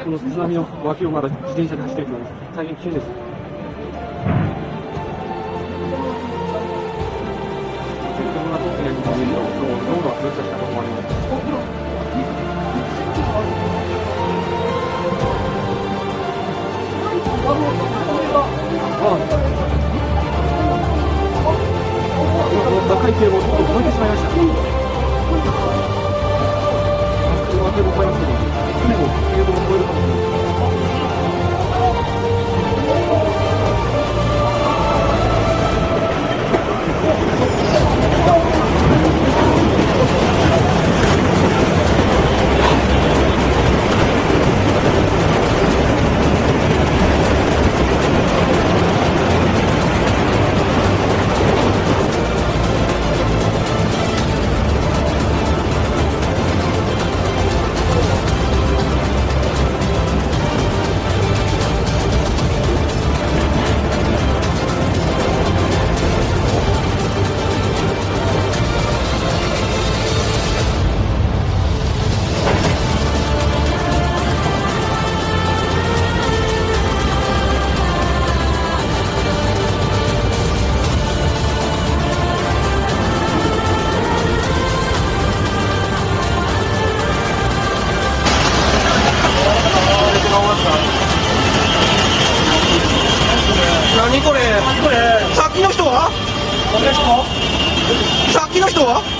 この津波の脇をまだ自転車で走っているのは大変危険です。車と見えると、道路は封鎖したと思われます。高い堤防をちょっと越えてしまいました。車は堤防を越えますけど、船も堤防を越えるかもしれません。何これ？さっきの人は？さっきの人は？